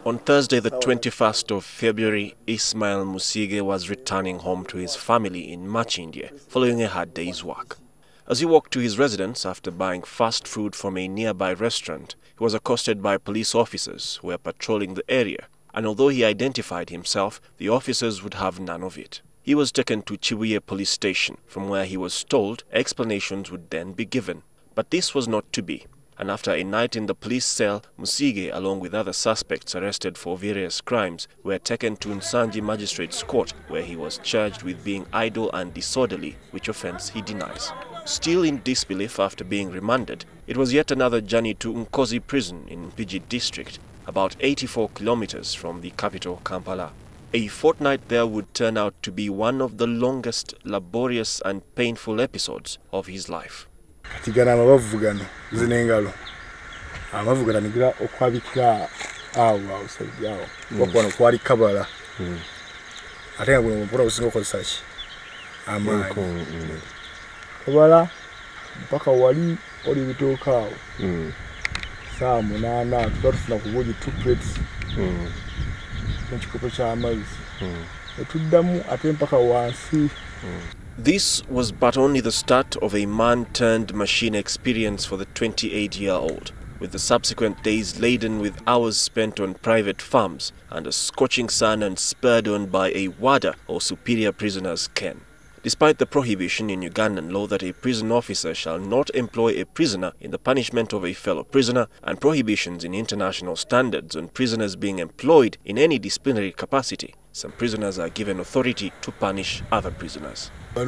On Thursday, the 21st of February, Ismail Musiige was returning home to his family in Much, India, following a hard day's work. As he walked to his residence after buying fast food from a nearby restaurant, he was accosted by police officers who were patrolling the area, and although he identified himself, the officers would have none of it. He was taken to Chibuye police station, from where he was told explanations would then be given. But this was not to be, and after a night in the police cell, Musiige, along with other suspects arrested for various crimes, were taken to Nsanji Magistrates Court, where he was charged with being idle and disorderly, which offence he denies. Still in disbelief after being remanded, it was yet another journey to Nkozi Prison in Mpigi district, about 84 kilometers from the capital Kampala. A fortnight there would turn out to be one of the longest, laborious and painful episodes of his life. This was but only the start of a man-turned-machine experience for the 28-year-old, with the subsequent days laden with hours spent on private farms and a scorching sun and spurred on by a WADA or superior prisoner's ken. Despite the prohibition in Ugandan law that a prison officer shall not employ a prisoner in the punishment of a fellow prisoner, and prohibitions in international standards on prisoners being employed in any disciplinary capacity, some prisoners are given authority to punish other prisoners. As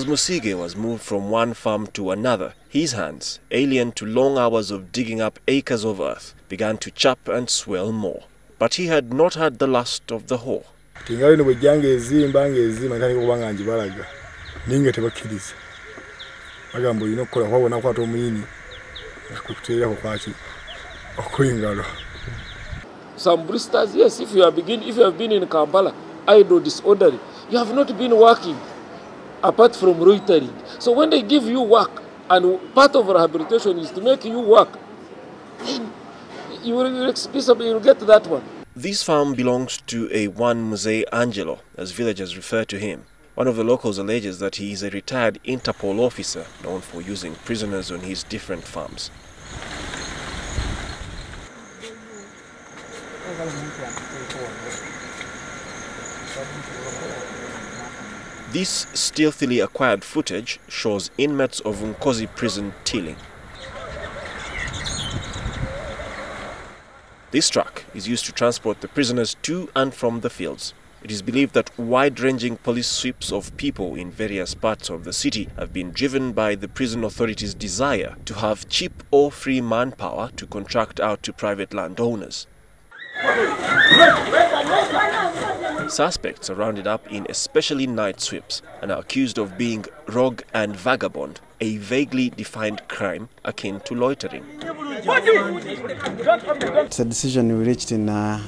Musiige was moved from one farm to another, his hands, alien to long hours of digging up acres of earth, began to chap and swell more. But he had not had the last of the whole. Some blisters, yes, if you have been in Kampala, idle, disorderly, you have not been working. Apart from loitering. So when they give you work, and part of rehabilitation is to make you work, then you will get that one. This farm belongs to a one Mzee Angelo, as villagers refer to him. One of the locals alleges that he is a retired Interpol officer known for using prisoners on his different farms. This stealthily acquired footage shows inmates of Nkozi Prison tilling. This truck is used to transport the prisoners to and from the fields. It is believed that wide-ranging police sweeps of people in various parts of the city have been driven by the prison authorities' desire to have cheap or free manpower to contract out to private landowners. Suspects are rounded up in especially night sweeps and are accused of being rogue and vagabond, a vaguely defined crime akin to loitering. It's a decision we reached in our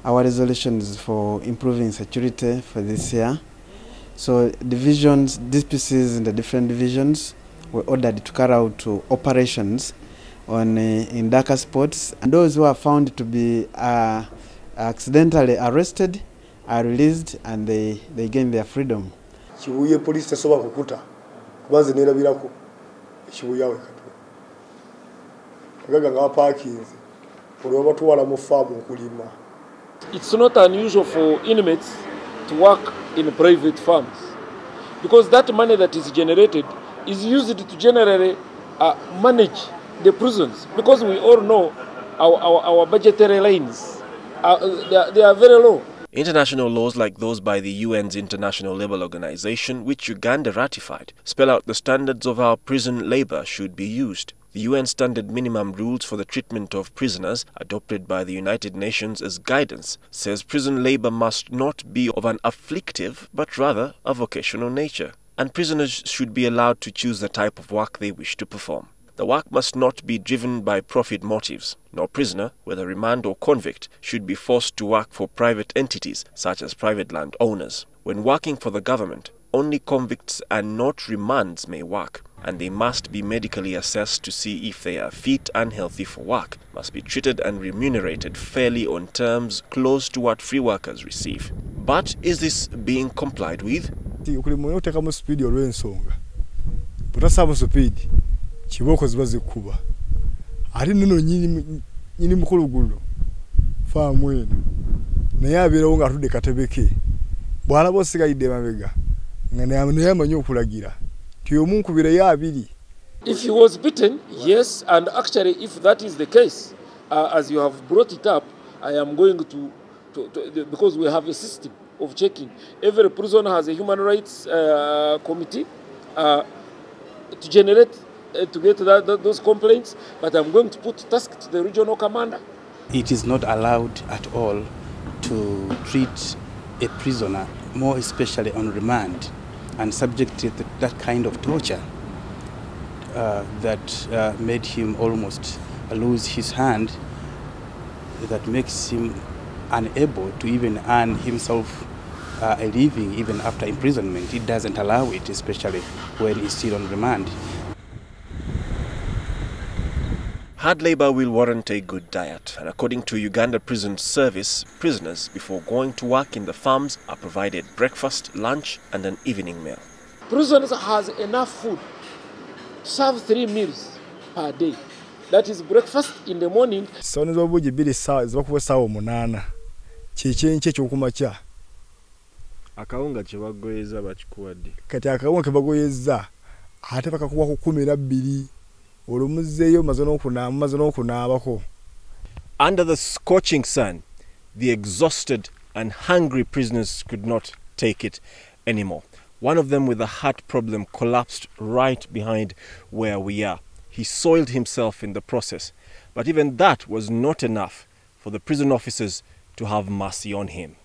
resolutions for improving security for this year. So divisions, DPCs in the different divisions were ordered to carry out operations on in darker spots, and those who are found to be accidentally arrested are released and they gain their freedom. Chibuye police tesoba kukuta kubaze nera birako chibuya we katu gaga nga parkings kuloba tuwala mu farm kulima. It's not unusual for inmates to work in private farms because that money that is generated is used to generally manage the prisons, because we all know our budgetary lines they are very low. International laws like those by the UN's International Labour Organization, which Uganda ratified, spell out the standards of how prison labour should be used. The UN Standard Minimum Rules for the Treatment of Prisoners, adopted by the United Nations as guidance, says prison labour must not be of an afflictive but rather a vocational nature, and prisoners should be allowed to choose the type of work they wish to perform. The work must not be driven by profit motives. No prisoner, whether remand or convict, should be forced to work for private entities, such as private land owners. When working for the government, only convicts and not remands may work, and they must be medically assessed to see if they are fit and healthy for work, must be treated and remunerated fairly on terms close to what free workers receive. But is this being complied with? Kiboko ziba zikuba ari nno nyini mukulugulo fa mwene naye abeerawo nga tudde katebeke bwala bosigayidde mabega naye amanyi okulagira tiyomunkubira ya abiri. If he was beaten, yes, and actually if that is the case, as you have brought it up, I am going to because we have a system of checking. Every prison has a human rights committee to generate to get those complaints, but I'm going to put task to the regional commander. It is not allowed at all to treat a prisoner, more especially on remand, and subject to that kind of torture that made him almost lose his hand, that makes him unable to even earn himself a living even after imprisonment. It doesn't allow it, especially when he's still on remand. Hard labor will warrant a good diet, and according to Uganda Prison Service, prisoners before going to work in the farms are provided breakfast, lunch and an evening meal. Prisoners has enough food to serve 3 meals per day. That is breakfast in the morning. Soni zobuji bili zibakuwa sawa 8 kyenkye ekyokumakya. Akawunga kyebagoyeza bakikuwadde. Kati akawunga kebagoyeza ate bakakuwa ku 12. Under the scorching sun, the exhausted and hungry prisoners could not take it anymore. One of them with a heart problem collapsed right behind where we are. He soiled himself in the process, but even that was not enough for the prison officers to have mercy on him.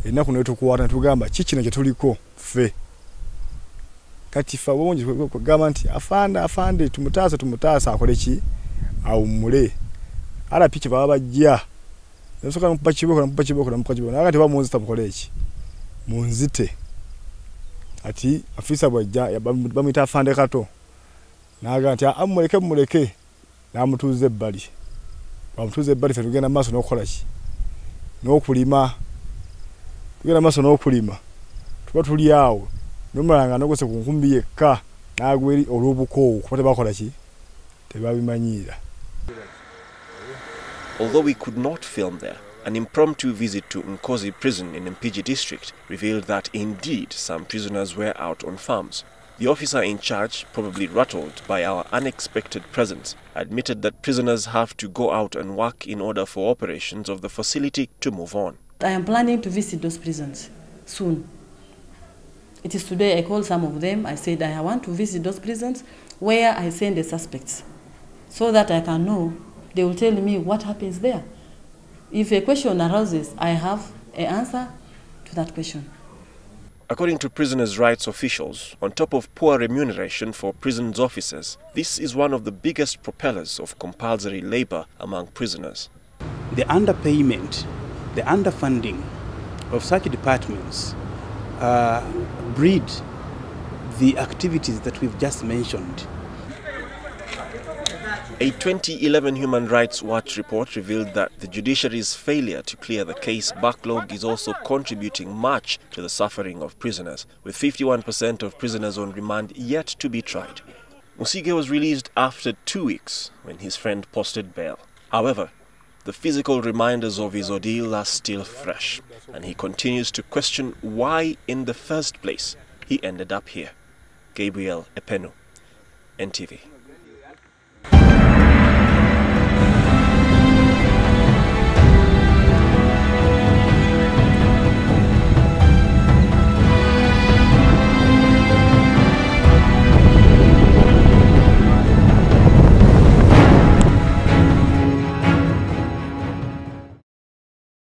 Enaku netukuwata tugamba kikino kye tuliko ffe kati fa bonje kugamba nti afande tumutaasa akole ki awumule ala piki baba bajja nesoka mpachiboko nakati bamunzita mukole ki munzite ati afisa bajja bamita afande kato naga nti amuleke namutuze ebbali fe tugenda maaso n'okukola ki n'okulima tugenda maaso n'okulima tuba tuli awo n'omulanga n'ogose ku nkumbi yekka n'agweri olw'obukoowu kuba tebakola ki tebabimanyiira. Although we could not film there, an impromptu visit to Nkozi Prison in Mpigi district revealed that indeed some prisoners were out on farms. The officer in charge, probably rattled by our unexpected presence, admitted that prisoners have to go out and work in order for operations of the facility to move on. I am planning to visit those prisons soon. It is today I called some of them. I said I want to visit those prisons where I send the suspects so that I can know. They will tell me what happens there. If a question arises, I have an answer to that question. According to prisoners' rights officials, on top of poor remuneration for prisons officers, this is one of the biggest propellers of compulsory labor among prisoners. The underpayment, the underfunding of such departments breed the activities that we've just mentioned. A 2011 Human Rights Watch report revealed that the judiciary's failure to clear the case backlog is also contributing much to the suffering of prisoners, with 51% of prisoners on remand yet to be tried. Musiige was released after 2 weeks when his friend posted bail. However, the physical reminders of his ordeal are still fresh, and he continues to question why in the first place he ended up here. Gabriel Epenu, NTV.